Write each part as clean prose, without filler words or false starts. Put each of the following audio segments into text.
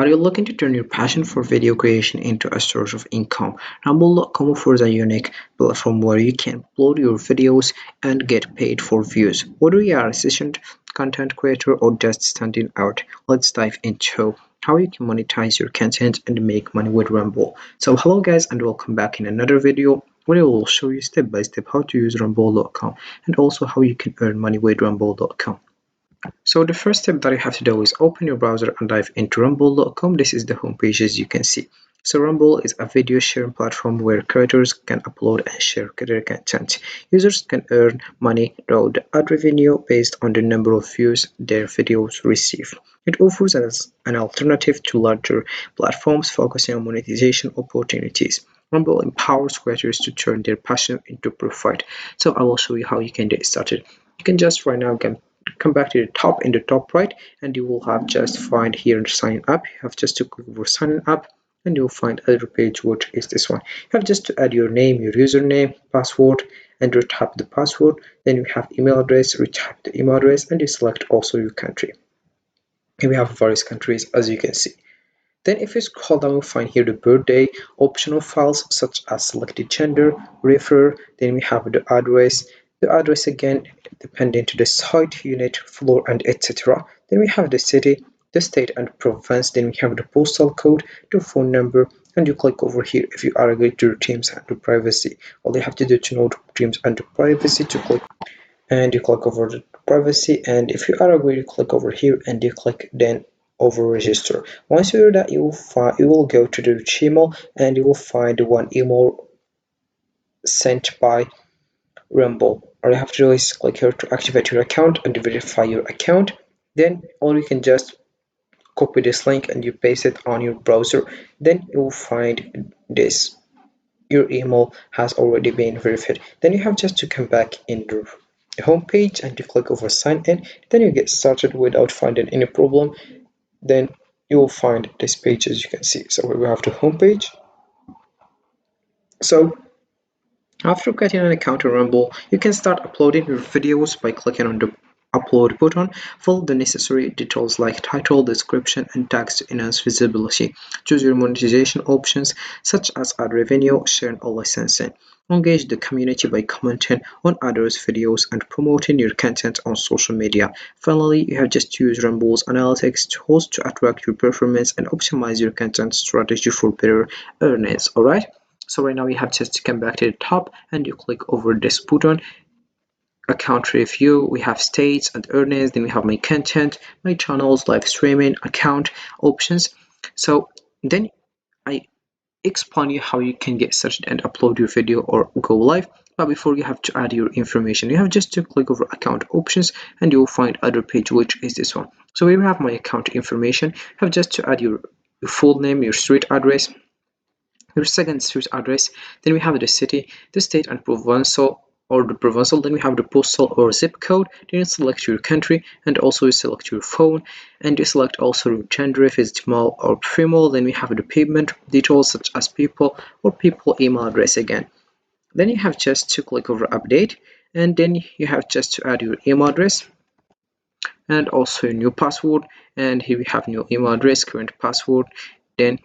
Are you looking to turn your passion for video creation into a source of income? Rumble.com offers a unique platform where you can upload your videos and get paid for views. Whether you are a seasoned content creator or just standing out, let's dive into how you can monetize your content and make money with Rumble. So hello guys and welcome back in another video where I will show you step by step how to use Rumble.com and also how you can earn money with Rumble.com. So the first step that you have to do is open your browser and dive into rumble.com. This is the homepage as you can see. So Rumble is a video sharing platform where creators can upload and share their content. Users can earn money through the ad revenue based on the number of views their videos receive. It offers an alternative to larger platforms focusing on monetization opportunities. Rumble empowers creators to turn their passion into profit. So I will show you how you can get started. You can just right now come back to the top in the top right, and you will have just find here sign up. You have just to click over sign up and you'll find other page, which is this one. You have just to add your name, your username, password, and retype the password. Then you have email address, retype the email address, and you select also your country. And we have various countries as you can see. Then if you scroll down, you'll find here the birthday, optional files such as selected gender, refer, then we have the address. The address again depending to the site, unit, floor, and etc. Then we have the city, the state and province, then we have the postal code, the phone number, and you click over here if you are agreed to the terms and the privacy. All you have to do to know the terms and the privacy to click, and you click over the privacy, and if you are agreed you click over here and you click then over register. Once you do that, you will go to the Gmail and you will find one email sent by Rumble. All you have to do is click here to activate your account and verify your account. Then all you can just copy this link and you paste it on your browser. Then you will find this. Your email has already been verified. Then you have just to come back in the home page and you click over sign in. Then you get started without finding any problem. Then you will find this page as you can see. So we have the home page. So after creating an account on Rumble, you can start uploading your videos by clicking on the upload button. Fill the necessary details like title, description, and tags to enhance visibility. Choose your monetization options such as ad revenue, sharing, or licensing. Engage the community by commenting on others' videos and promoting your content on social media. Finally, you have just to use Rumble's analytics tools to attract your performance and optimize your content strategy for better earnings. Alright? So right now you have just to come back to the top and you click over this button, account review. We have states and earnings, then we have my content, my channels, live streaming, account options. So then I explain you how you can get started and upload your video or go live. But before, you have to add your information. You have just to click over account options and you will find other page, which is this one. So here we have my account information. You have just to add your full name, your street address, your second street address, then we have the city, the state and provincial or the provincial, then we have the postal or zip code, then you select your country and also you select your phone and you select also your gender if it's male or female, then we have the payment details such as people or people email address again. Then you have just to click over update and then you have just to add your email address and also a new password, and here we have new email address, current password, then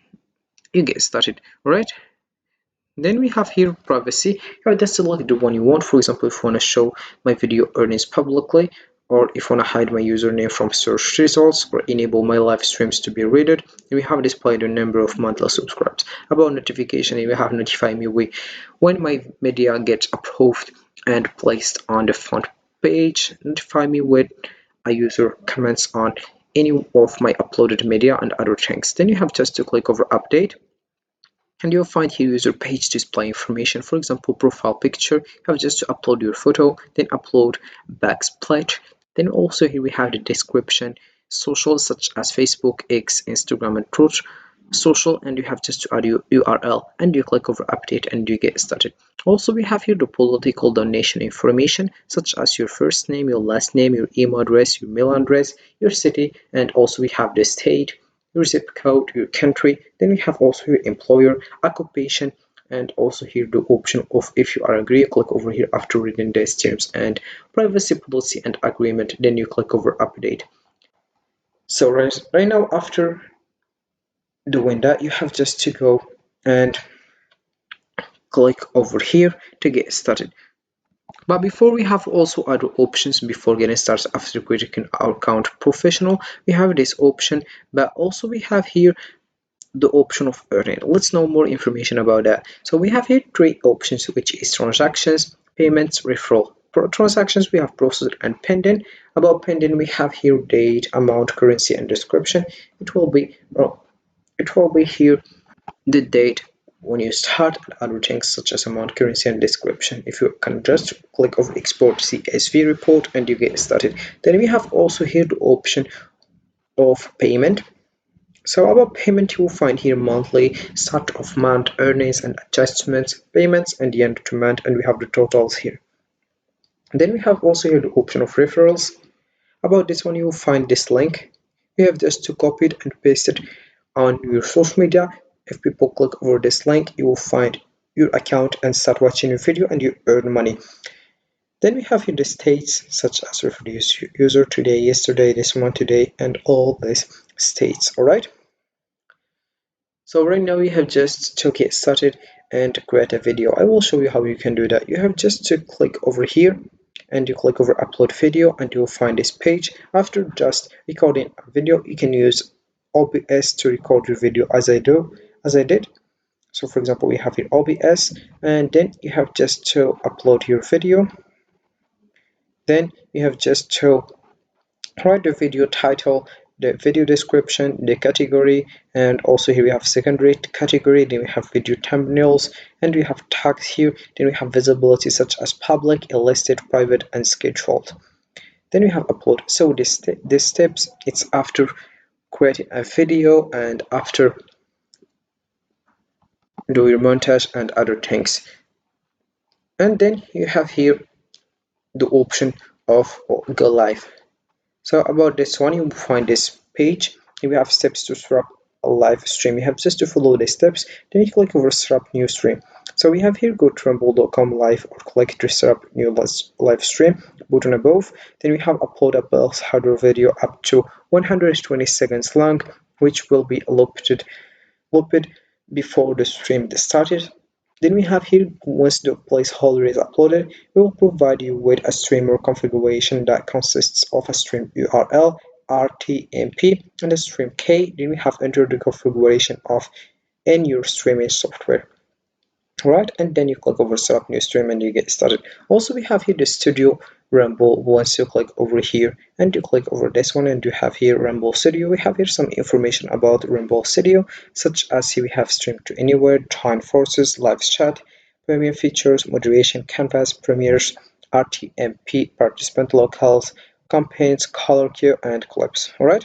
you get started. All right, then we have here privacy. You have just select the one you want. For example, if you want to show my video earnings publicly, or if you want to hide my username from search results, or enable my live streams to be read, we have displayed the number of monthly subscribers. About notification, we have notify me when my media gets approved and placed on the front page. Notify me when a user comments on any of my uploaded media and other things. Then you have just to click over update and you'll find here user page display information. For example, profile picture, you have just to upload your photo, then upload backsplash. Then also here we have the description, social such as Facebook, X, Instagram, and Truth social, and you have just to add your URL and you click over update and you get started. Also we have here the political donation information such as your first name, your last name, your email address, your mail address, your city, and also we have the state, your zip code, your country. Then we have also your employer, occupation, and also here the option of if you are agree, click over here after reading these terms and privacy policy and agreement, then you click over update. So right now after doing that, you have just to go and click over here to get started. But before, we have also other options before getting started. After creating our account professional, we have this option, but also we have here the option of earning. Let's know more information about that. So we have here three options, which is transactions, payments, referral. For transactions, we have processed and pending. About pending, we have here date, amount, currency, and description. It will be here the date when you start, and other things such as amount, currency, and description. If you can just click over export CSV report and you get started. Then we have also here the option of payment. So about payment, you will find here monthly, start of month, earnings and adjustments, payments, and the end of the month, and we have the totals here. Then we have also here the option of referrals. About this one, you will find this link. You have just to copy it and paste it on your social media. If people click over this link, you will find your account and start watching your video and you earn money. Then we have here the states such as referred user today, yesterday, this month, today, and all these states. All right. So right now we have just to get started and create a video. I will show you how you can do that. You have just to click over here and you click over upload video and you'll find this page. After just recording a video, you can use OBS to record your video as I did. So for example, we have here OBS, and then you have just to upload your video. Then you have just to write the video title, the video description, the category, and also here we have secondary category. Then we have video thumbnails, and we have tags here. Then we have visibility such as public, illustrated, private, and scheduled. Then we have upload. So this steps, it's after creating a video and after do your montage and other things. And then you have here the option of go live. So about this one, you will find this page. You have steps to start a live stream. You have just to follow the steps. Then you click over start new stream. So we have here go to rumble.com live or click to start new live stream button above. Then we have upload a Bell's hardware video up to 120 seconds long, which will be looped before the stream started. Then we have here, once the placeholder is uploaded, we will provide you with a streamer configuration that consists of a stream URL, RTMP, and a stream key. Then we have entered the configuration of in your streaming software. Right, and then you click over set up new stream and you get started. Also, we have here the studio Rumble. Once you click over here and you click over this one and you have here Rumble Studio, we have here some information about Rumble Studio, such as here we have stream to anywhere, join forces, live chat, premium features, moderation, canvas, premieres, RTMP, participant locales, campaigns, color queue, and clips. All right.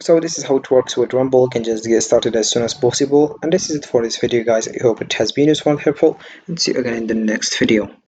So this is how it works with Rumble. You can just get started as soon as possible. And this is it for this video, guys. I hope it has been useful and helpful, and see you again in the next video.